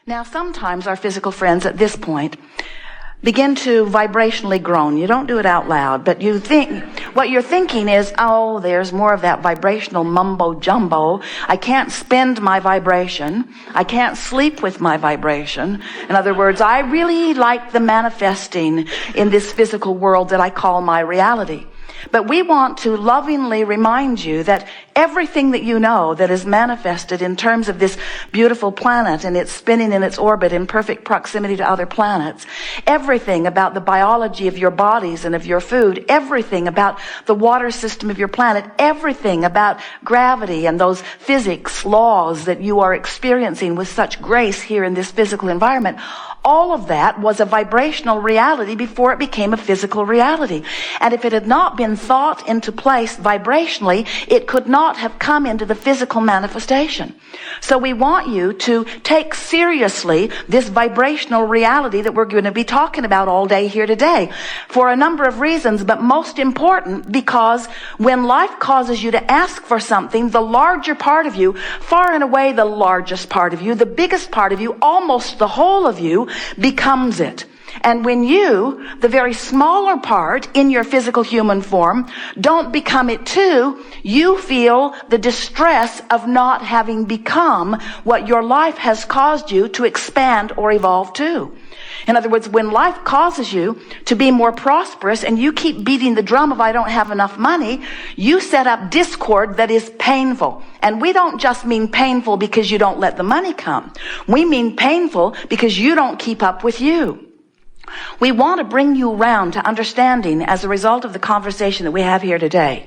Now, sometimes our physical friends at this point begin to vibrationally groan. You don't do it out loud, but you think, what you're thinking is, oh, there's more of that vibrational mumbo jumbo. I can't spend my vibration. I can't sleep with my vibration. In other words, I really like the manifesting in this physical world that I call my reality. But we want to lovingly remind you that everything that you know that is manifested in terms of this beautiful planet and it's spinning in its orbit in perfect proximity to other planets, everything about the biology of your bodies and of your food, everything about the water system of your planet, everything about gravity and those physics laws that you are experiencing with such grace here in this physical environment, all of that was a vibrational reality before it became a physical reality. And if it had not been thought into place vibrationally, it could not have come into the physical manifestation. So we want you to take seriously this vibrational reality that we're going to be talking about all day here today for a number of reasons, but most important because when life causes you to ask for something, the larger part of you, far and away the largest part of you, the biggest part of you, almost the whole of you, becomes it. And when you, the very smaller part in your physical human form, don't become it too, you feel the distress of not having become what your life has caused you to expand or evolve to. In other words, when life causes you to be more prosperous and you keep beating the drum of I don't have enough money, you set up discord that is painful. And we don't just mean painful because you don't let the money come. We mean painful because you don't keep up with you. We want to bring you around to understanding, as a result of the conversation that we have here today,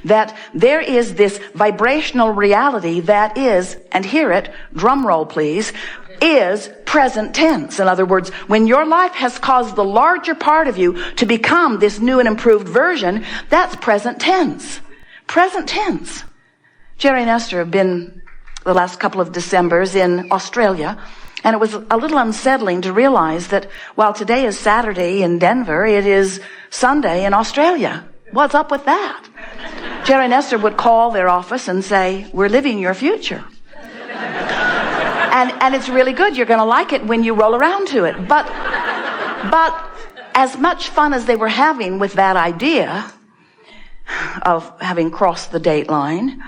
that there is this vibrational reality that is, and hear it, drum roll please, is present tense. In other words, when your life has caused the larger part of you to become this new and improved version, that's present tense. Present tense. Jerry and Esther have been the last couple of Decembers in Australia. And it was a little unsettling to realize that while today is Saturday in Denver, it is Sunday in Australia. What's up with that? Jerry and Esther would call their office and say, we're living your future. And it's really good. You're going to like it when you roll around to it. But as much fun as they were having with that idea of having crossed the date line,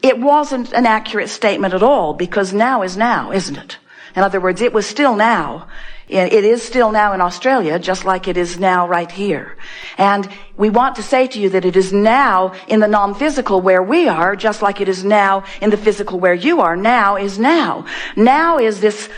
it wasn't an accurate statement at all, because now is now, isn't it? In other words, it was still now. It is still now in Australia, just like it is now right here. And we want to say to you that it is now in the non-physical where we are, just like it is now in the physical where you are. Now is now. Now is this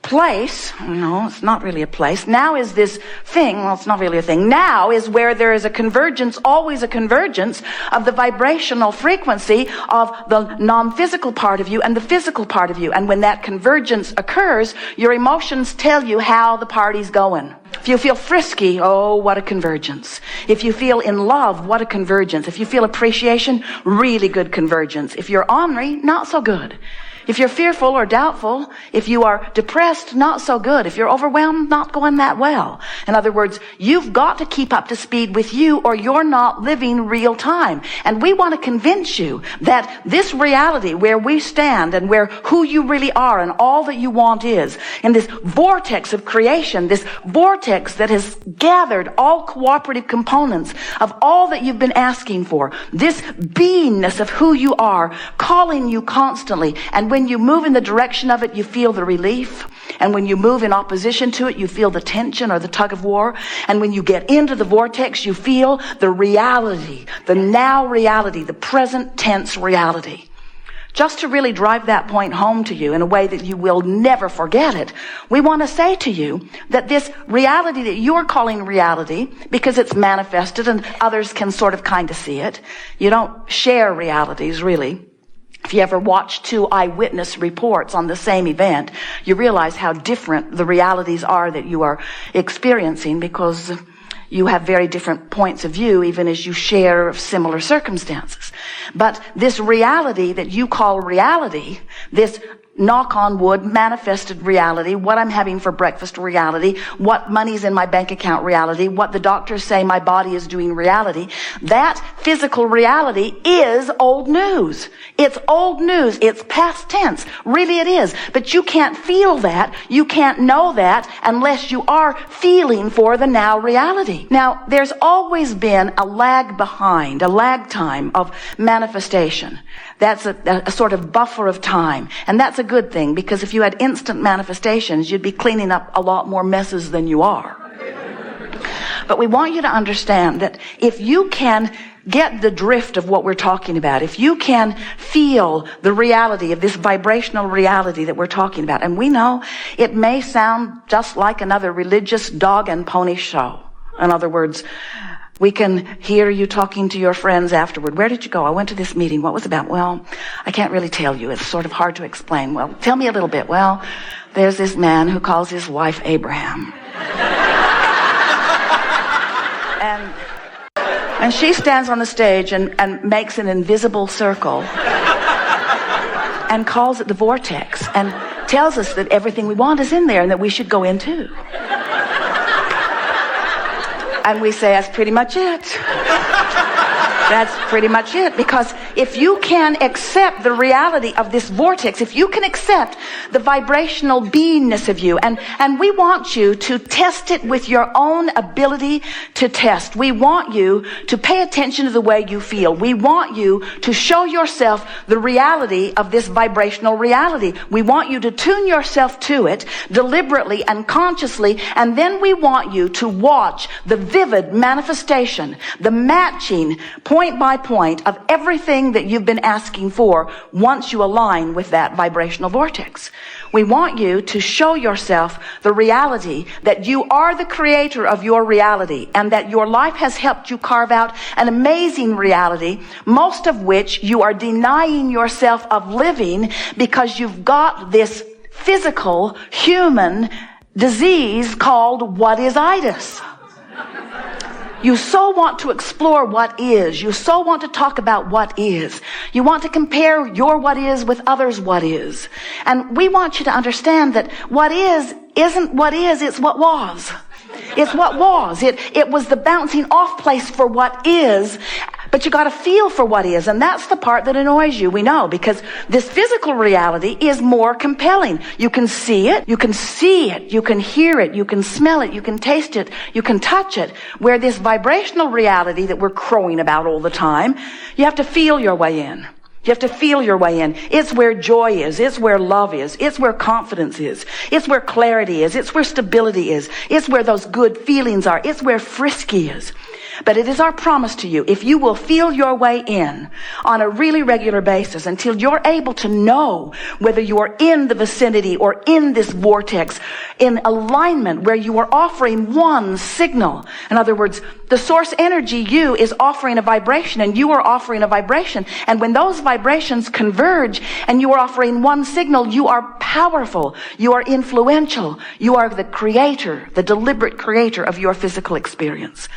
place. No, it's not really a place. Now is this thing. Well, it's not really a thing. Now is where there is a convergence, always a convergence of the vibrational frequency of the non-physical part of you and the physical part of you. And when that convergence occurs, your emotions tell you how the party's going. If you feel frisky, oh, what a convergence. If you feel in love, what a convergence. If you feel appreciation, really good convergence. If you're ornery, not so good. If you're fearful or doubtful, if you are depressed, not so good. If you're overwhelmed, not going that well. In other words, you've got to keep up to speed with you or you're not living real time. And we want to convince you that this reality where we stand and where who you really are and all that you want is, in this vortex of creation, this vortex that has gathered all cooperative components of all that you've been asking for, this beingness of who you are, calling you constantly. And when you move in the direction of it, you feel the relief. And when you move in opposition to it, you feel the tension or the tug of war. And when you get into the vortex, you feel the reality, the now reality, the present tense reality. Just to really drive that point home to you in a way that you will never forget it, we want to say to you that this reality that you're calling reality, because it's manifested and others can sort of kind of see it, you don't share realities really. If you ever watch two eyewitness reports on the same event, you realize how different the realities are that you are experiencing, because you have very different points of view, even as you share similar circumstances. But this reality that you call reality, this knock on wood, manifested reality, what I'm having for breakfast reality, what money's in my bank account reality, what the doctors say my body is doing reality. That physical reality is old news. It's old news. It's past tense. Really it is. But you can't feel that. You can't know that unless you are feeling for the now reality. Now, there's always been a lag behind, a lag time of manifestation. That's a sort of buffer of time. And that's a good thing, because if you had instant manifestations, you'd be cleaning up a lot more messes than you are. But we want you to understand that if you can get the drift of what we're talking about, if you can feel the reality of this vibrational reality that we're talking about, and we know it may sound just like another religious dog and pony show. In other words, we can hear you talking to your friends afterward. Where did you go? I went to this meeting. What was it about? Well, I can't really tell you. It's sort of hard to explain. Well, tell me a little bit. Well, there's this man who calls his wife Abraham. And she stands on the stage and makes an invisible circle and calls it the vortex and tells us that everything we want is in there and that we should go in too. And we say, that's pretty much it. That's pretty much it. Because if you can accept the reality of this vortex, if you can accept the vibrational beingness of you, and we want you to test it with your own ability to test. We want you to pay attention to the way you feel. We want you to show yourself the reality of this vibrational reality. We want you to tune yourself to it deliberately and consciously, and then we want you to watch the vivid manifestation, the matching point by point of everything that you've been asking for once you align with that vibrational vortex. We want you to show yourself the reality that you are the creator of your reality and that your life has helped you carve out an amazing reality, most of which you are denying yourself of living because you've got this physical human disease called what-is-itis. You so want to explore what is. You so want to talk about what is. You want to compare your what is with others' what is. And we want you to understand that what is isn't what is, it's what was. It's what was. It was the bouncing off place for what is. But you got to feel for what is, and that's the part that annoys you, we know, because this physical reality is more compelling. You can see it, you can hear it, you can smell it, you can taste it, you can touch it, where this vibrational reality that we're crowing about all the time, you have to feel your way in. You have to feel your way in. It's where joy is. It's where love is. It's where confidence is. It's where clarity is. It's where stability is. It's where those good feelings are. It's where frisky is. But it is our promise to you, if you will feel your way in on a really regular basis until you're able to know whether you're in the vicinity or in this vortex, in alignment where you are offering one signal. In other words, the source energy, you, is offering a vibration and you are offering a vibration. And when those vibrations converge and you are offering one signal, you are powerful. You are influential. You are the creator, the deliberate creator of your physical experience.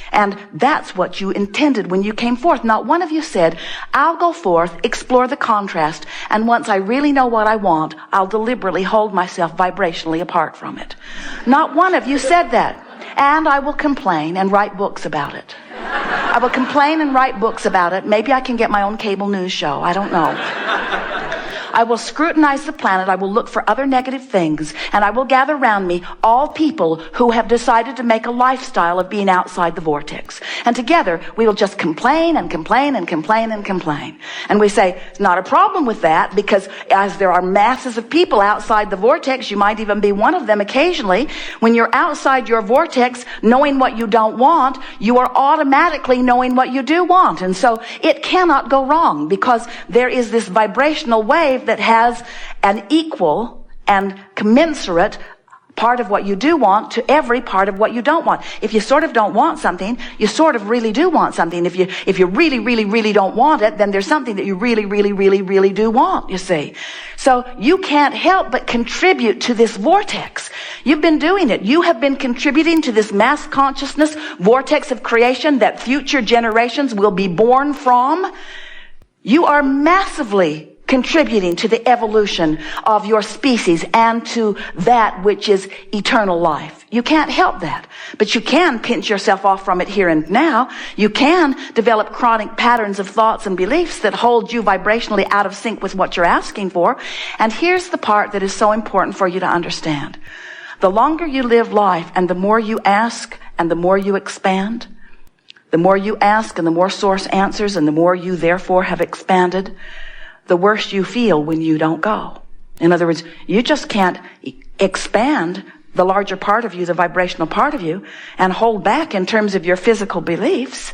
And that's what you intended when you came forth. Not one of you said, I'll go forth, explore the contrast, and once I really know what I want, I'll deliberately hold myself vibrationally apart from it. Not one of you said that. And I will complain and write books about it. I will complain and write books about it. Maybe I can get my own cable news show. I don't know. I will scrutinize the planet. I will look for other negative things. And I will gather around me all people who have decided to make a lifestyle of being outside the vortex. And together, we will just complain and complain and complain and complain. And we say, it's not a problem with that, because as there are masses of people outside the vortex, you might even be one of them occasionally. When you're outside your vortex, knowing what you don't want, you are automatically knowing what you do want. And so it cannot go wrong, because there is this vibrational wave that has an equal and commensurate part of what you do want to every part of what you don't want. If you sort of don't want something, you sort of really do want something. If you really, really, really don't want it, then there's something that you really, really, really, really do want, you see. So you can't help but contribute to this vortex. You've been doing it. You have been contributing to this mass consciousness vortex of creation that future generations will be born from. You are massively contributing to the evolution of your species and to that which is eternal life. You can't help that, but you can pinch yourself off from it here and now. You can develop chronic patterns of thoughts and beliefs that hold you vibrationally out of sync with what you're asking for. And here's the part that is so important for you to understand. The longer you live life and the more you ask and the more you expand, the more you ask and the more source answers and the more you therefore have expanded, the worse you feel when you don't go. In other words, you just can't expand the larger part of you, the vibrational part of you, and hold back in terms of your physical beliefs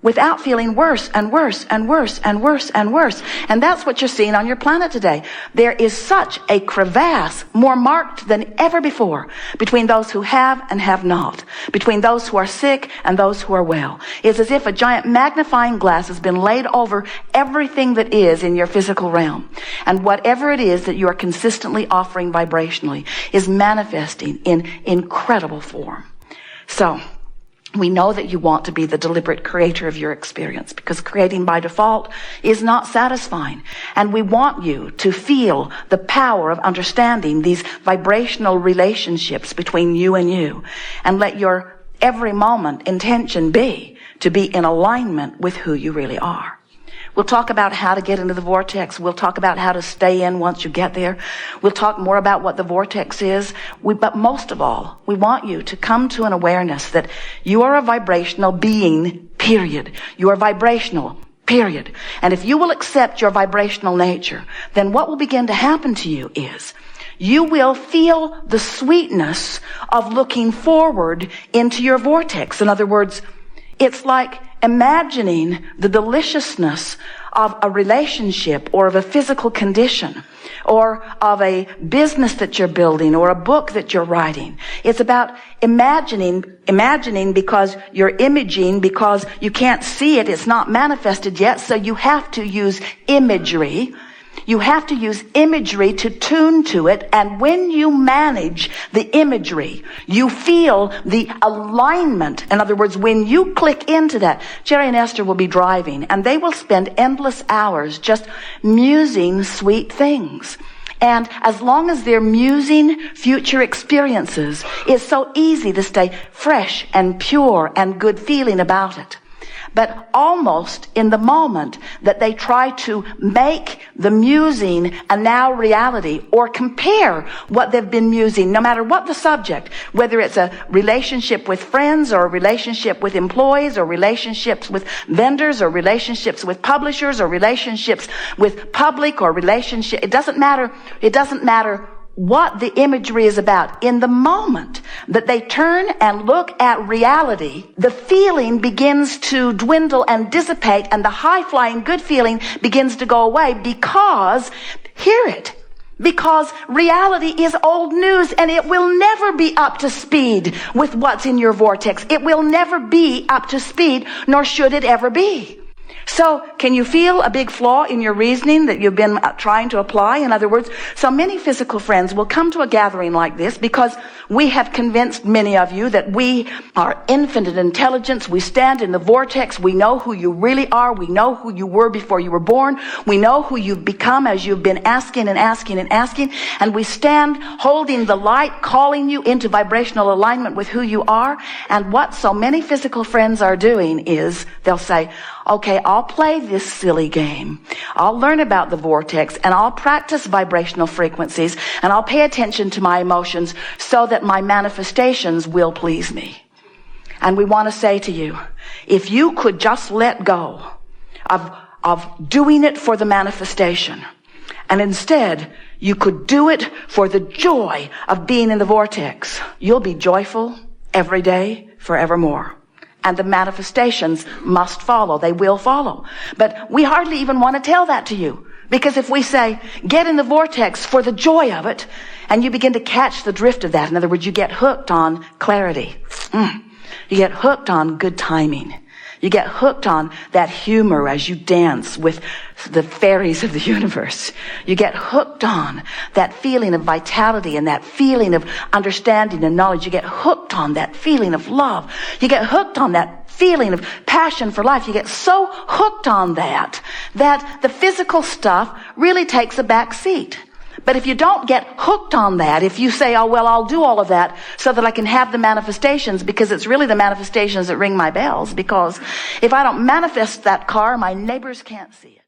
without feeling worse and worse and worse and worse and worse. And that's what you're seeing on your planet today. There is such a crevasse, more marked than ever before, between those who have and have not, between those who are sick and those who are well. It's as if a giant magnifying glass has been laid over everything that is in your physical realm. And whatever it is that you are consistently offering vibrationally is manifesting in incredible form. So, we know that you want to be the deliberate creator of your experience because creating by default is not satisfying. And we want you to feel the power of understanding these vibrational relationships between you and let your every moment intention be to be in alignment with who you really are. We'll talk about how to get into the vortex. We'll talk about how to stay in once you get there. We'll talk more about what the vortex is. But most of all, we want you to come to an awareness that you are a vibrational being, period. You are vibrational, period. And if you will accept your vibrational nature, then what will begin to happen to you is you will feel the sweetness of looking forward into your vortex. In other words, it's like imagining the deliciousness of a relationship or of a physical condition or of a business that you're building or a book that you're writing. It's about imagining because you're imaging because you can't see it. It's not manifested yet. So you have to use imagery. You have to use imagery to tune to it. And when you manage the imagery, you feel the alignment. In other words, when you click into that, Jerry and Esther will be driving and they will spend endless hours just musing sweet things. And as long as they're musing future experiences, it's so easy to stay fresh and pure and good feeling about it. But almost in the moment that they try to make the musing a now reality or compare what they've been musing, no matter what the subject, whether it's a relationship with friends or a relationship with employees or relationships with vendors or relationships with publishers or relationships with public or relationship, it doesn't matter what the imagery is about. In the moment that they turn and look at reality, the feeling begins to dwindle and dissipate, and the high-flying good feeling begins to go away because reality is old news and it will never be up to speed with what's in your vortex. It will never be up to speed, nor should it ever be. So, can you feel a big flaw in your reasoning that you've been trying to apply? In other words, so many physical friends will come to a gathering like this because we have convinced many of you that we are infinite intelligence. We stand in the vortex. We know who you really are. We know who you were before you were born. We know who you've become as you've been asking and asking and asking. And we stand holding the light, calling you into vibrational alignment with who you are. And what so many physical friends are doing is they'll say, okay, I'll play this silly game. I'll learn about the vortex and I'll practice vibrational frequencies and I'll pay attention to my emotions so that my manifestations will please me. And we want to say to you, if you could just let go of doing it for the manifestation and instead you could do it for the joy of being in the vortex, you'll be joyful every day forevermore. And the manifestations must follow. They will follow. But we hardly even want to tell that to you. Because if we say, get in the vortex for the joy of it, and you begin to catch the drift of that, in other words, you get hooked on clarity. You get hooked on good timing. You get hooked on that humor as you dance with the fairies of the universe. You get hooked on that feeling of vitality and that feeling of understanding and knowledge. You get hooked on that feeling of love. You get hooked on that feeling of passion for life. You get so hooked on that the physical stuff really takes a back seat. But if you don't get hooked on that, if you say, oh, well, I'll do all of that so that I can have the manifestations, because it's really the manifestations that ring my bells, because if I don't manifest that car, my neighbors can't see it.